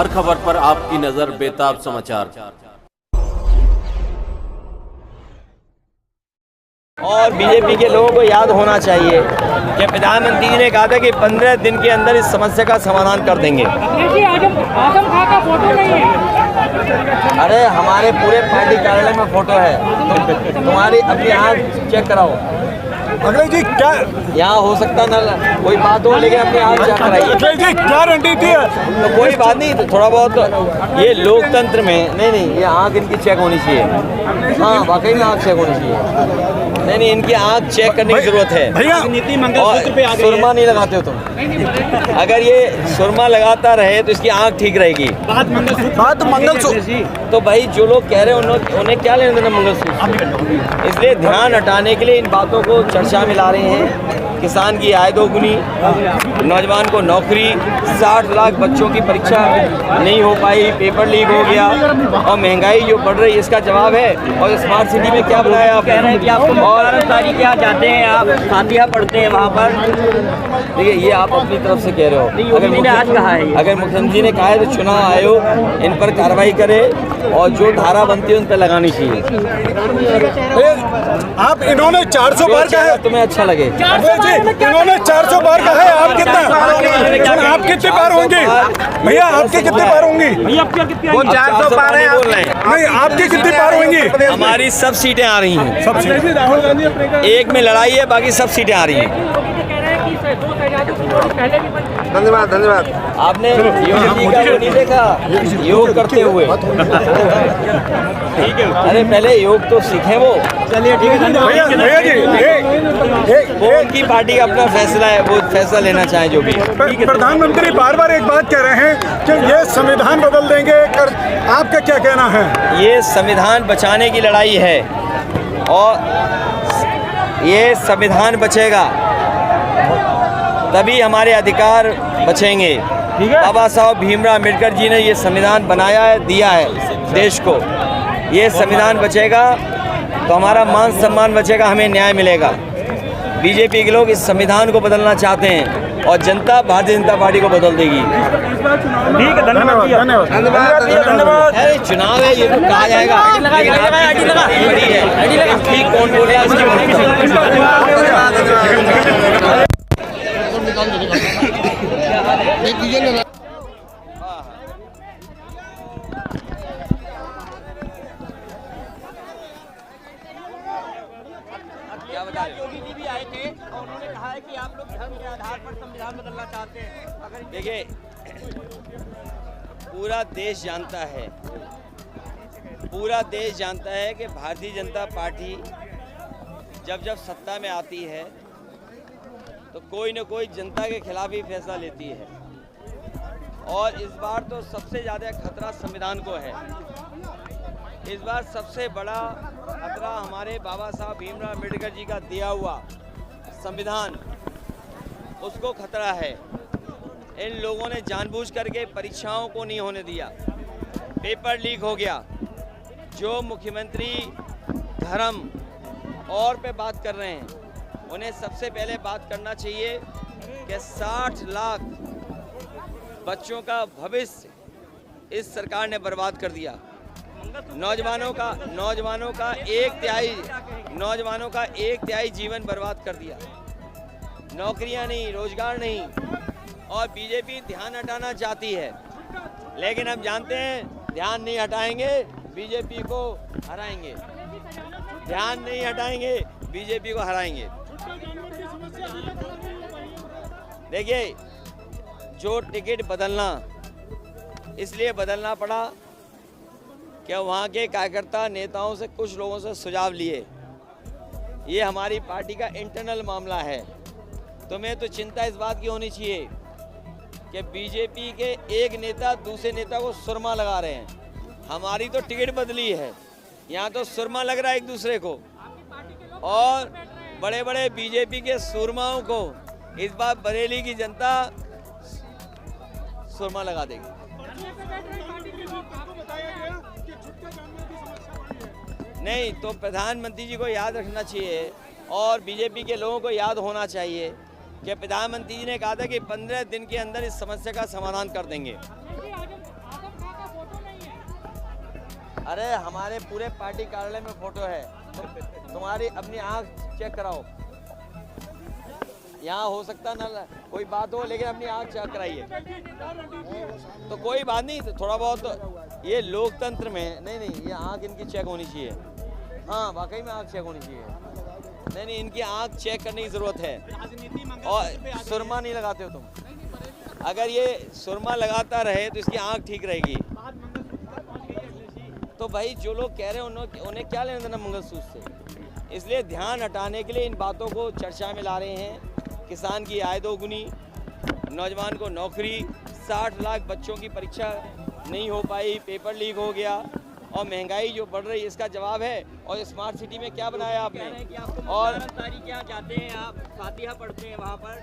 हर खबर पर आपकी नजर बेताब समाचार। और बीजेपी के लोगों को याद होना चाहिए कि प्रधानमंत्री जी ने कहा था कि 15 दिन के अंदर इस समस्या का समाधान कर देंगे। आजम खां का फोटो नहीं है। अरे हमारे पूरे पार्टी कार्यालय में फोटो है, तुम्हारी अपनी आँख चेक कराओ। अखिलेश जी क्या यहाँ हो सकता ना कोई बात हो, लेकिन अपनी आँख चेक कराइए। अखिलेश जी क्या रणनीति है? तो कोई बात नहीं, तो थोड़ा बहुत ये लोकतंत्र में नहीं, ये आँख इनकी चेक होनी चाहिए। हाँ वाकई में आँख चेक होनी चाहिए। नहीं, इनकी आँख चेक करने की जरूरत है भैया। और सुरमा नहीं लगाते हो तुम, अगर ये सुरमा लगाता रहे तो इसकी आँख ठीक रहेगी। बात मंगलसूत्र, तो भाई जो लोग कह रहे हैं उन्हें क्या लेना देना मंगलसूत्र। इसलिए ध्यान हटाने के लिए इन बातों को चर्चा में ला रहे हैं। किसान की आय दोगुनी, नौजवान को नौकरी, 60 लाख बच्चों की परीक्षा नहीं हो पाई, पेपर लीक हो गया, और महंगाई जो बढ़ रही है इसका जवाब है। और स्मार्ट सिटी में क्या बनाया आप? कह रहे हैं कि आप और सारी क्या जाते हैं, आप खातिया पढ़ते हैं वहाँ पर। देखिए ये आप अपनी तरफ से कह रहे हो। अगर मुख्यमंत्री ने कहा है तो चुनाव आयोग इन पर कार्रवाई करे और जो धारा बनती है उन पर लगानी चाहिए। आप इन्होंने 400 बार कहा है, तुम्हें अच्छा लगे। इन्होंने 400 बार कहा है, आप कितना आप कितने बार होंगे भैया? आपके कितने बार होंगी? वो 400 पार है नहीं, आपके कितने बार होंगी? हमारी सब सीटें आ रही हैं, सब सीटें। एक में लड़ाई है, बाकी सब सीटें आ रही हैं। धन्यवाद। आपने योग जी का वो नहीं देखा, योग करते हुए? ठीक है, अरे पहले योग तो सीखें वो। चलिए ठीक है भैया जी, वो उनकी पार्टी का अपना फैसला है, वो फैसला लेना चाहे जो भी। प्रधानमंत्री बार बार एक बात कह रहे हैं कि ये संविधान बदल देंगे, आपका क्या कहना है? ये संविधान बचाने की लड़ाई है और ये संविधान बचेगा तभी हमारे अधिकार बचेंगे। बाबा साहब भीमराव अम्बेडकर जी ने ये संविधान बनाया है, दिया है देश को। ये संविधान बचेगा तो हमारा मान सम्मान बचेगा, हमें न्याय मिलेगा। बीजेपी के लोग इस संविधान को बदलना चाहते हैं और जनता भारतीय जनता पार्टी को बदल देगी। ठीक है, धन्यवाद। अरे चुनाव है, ये तो कहा जाएगा, ठीक कौन बोल रहा है। योगी जी भी आए थे और उन्होंने कहा है कि आप लोग धर्म के आधार पर संविधान बदलना चाहते हैं। अगर देखिए पूरा देश जानता है कि भारतीय जनता पार्टी जब सत्ता में आती है तो कोई न कोई जनता के खिलाफ ही फैसला लेती है। और इस बार तो सबसे ज़्यादा खतरा संविधान को है। इस बार सबसे बड़ा खतरा हमारे बाबा साहब भीमराव अम्बेडकर जी का दिया हुआ संविधान, उसको खतरा है। इन लोगों ने जानबूझ करके परीक्षाओं को नहीं होने दिया, पेपर लीक हो गया। जो मुख्यमंत्री धर्म और पे बात कर रहे हैं, उन्हें सबसे पहले बात करना चाहिए कि 60 लाख बच्चों का भविष्य इस सरकार ने बर्बाद कर दिया। नौजवानों का एक तिहाई जीवन बर्बाद कर दिया। नौकरियां नहीं, रोजगार नहीं, और बीजेपी ध्यान हटाना चाहती है। लेकिन हम जानते हैं ध्यान नहीं हटाएंगे बीजेपी को हराएंगे, ध्यान नहीं हटाएंगे बीजेपी को हराएंगे। देखिए जो टिकट बदलना इसलिए बदलना पड़ा कि वहाँ के कार्यकर्ता नेताओं से कुछ लोगों से सुझाव लिए। ये हमारी पार्टी का इंटरनल मामला है। तुम्हें तो चिंता इस बात की होनी चाहिए कि बीजेपी के एक नेता दूसरे नेता को सुरमा लगा रहे हैं। हमारी तो टिकट बदली है, यहाँ तो सुरमा लग रहा है एक दूसरे को, और बड़े बड़े बीजेपी के सुरमाओं को इस बार बरेली की जनता सुरमा लगा देगी। नहीं तो प्रधानमंत्री जी को याद रखना चाहिए और बीजेपी के लोगों को याद होना चाहिए कि प्रधानमंत्री जी ने कहा था कि 15 दिन के अंदर इस समस्या का समाधान कर देंगे। अरे हमारे पूरे पार्टी कार्यालय में फोटो है, तुम्हारी अपनी आंख चेक कराओ। यहाँ हो सकता ना कोई बात हो, लेकिन अपनी आंख चेक कराइए। तो कोई बात नहीं, तो थोड़ा बहुत ये लोकतंत्र में नहीं, ये आंख इनकी चेक होनी चाहिए। हाँ वाकई में आंख चेक होनी चाहिए। नहीं, इनकी आंख चेक करने की जरूरत है। और सुरमा नहीं लगाते हो तुम, अगर ये सुरमा लगाता रहे तो इसकी आंख ठीक रहेगी। तो भाई जो लोग कह रहे हैं उन्हें क्या लेना देना मंगलसूत्र से, इसलिए ध्यान हटाने के लिए इन बातों को चर्चा में ला रहे हैं। किसान की आय दोगुनी, नौजवान को नौकरी, 60 लाख बच्चों की परीक्षा नहीं हो पाई, पेपर लीक हो गया, और महंगाई जो बढ़ रही है इसका जवाब है। और स्मार्ट सिटी में क्या बनाया आपने? और तारीख यहाँ जाते हैं, आप फातिहा पढ़ते हैं वहाँ पर।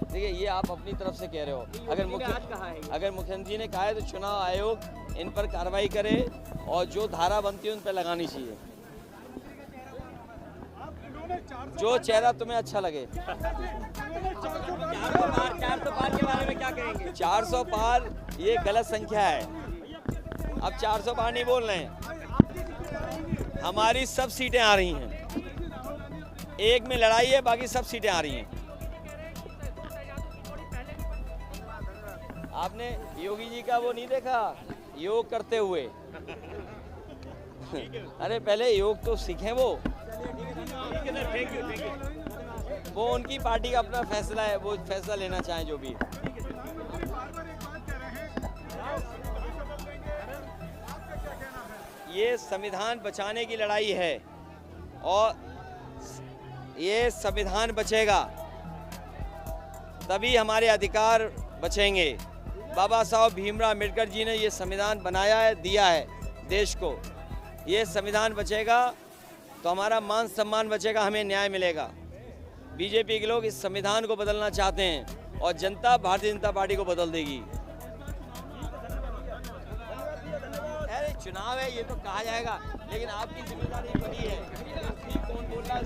देखिए ये आप अपनी तरफ से कह रहे हो, अगर मुख्यमंत्री जी ने कहा है तो चुनाव आयोग इन पर कार्रवाई करे और जो धारा बनती है उन पर लगानी चाहिए, जो चेहरा तुम्हें अच्छा लगे। 400 पार के बारे में क्या कहेंगे? 400 पार ये गलत संख्या है, अब 400 पार नहीं बोल रहे हैं। हमारी सब सीटें आ रही हैं, एक में लड़ाई है, बाकी सब सीटें आ रही हैं। आपने योगी जी का वो नहीं देखा योग करते हुए? अरे पहले योग तो सीखें वो उनकी पार्टी का अपना फैसला है, वो फैसला लेना चाहें जो भी। ये संविधान बचाने की लड़ाई है और ये संविधान बचेगा तभी हमारे अधिकार बचेंगे। बाबा साहब भीमराव अम्बेडकर जी ने ये संविधान बनाया है, दिया है देश को। ये संविधान बचेगा तो हमारा मान सम्मान बचेगा, हमें न्याय मिलेगा। बीजेपी के लोग इस संविधान को बदलना चाहते हैं और जनता भारतीय जनता पार्टी को बदल देगी। अरे चुनाव है ये तो कहा जाएगा, लेकिन आपकी जिम्मेदारी बड़ी है। कौन बोल रहा है?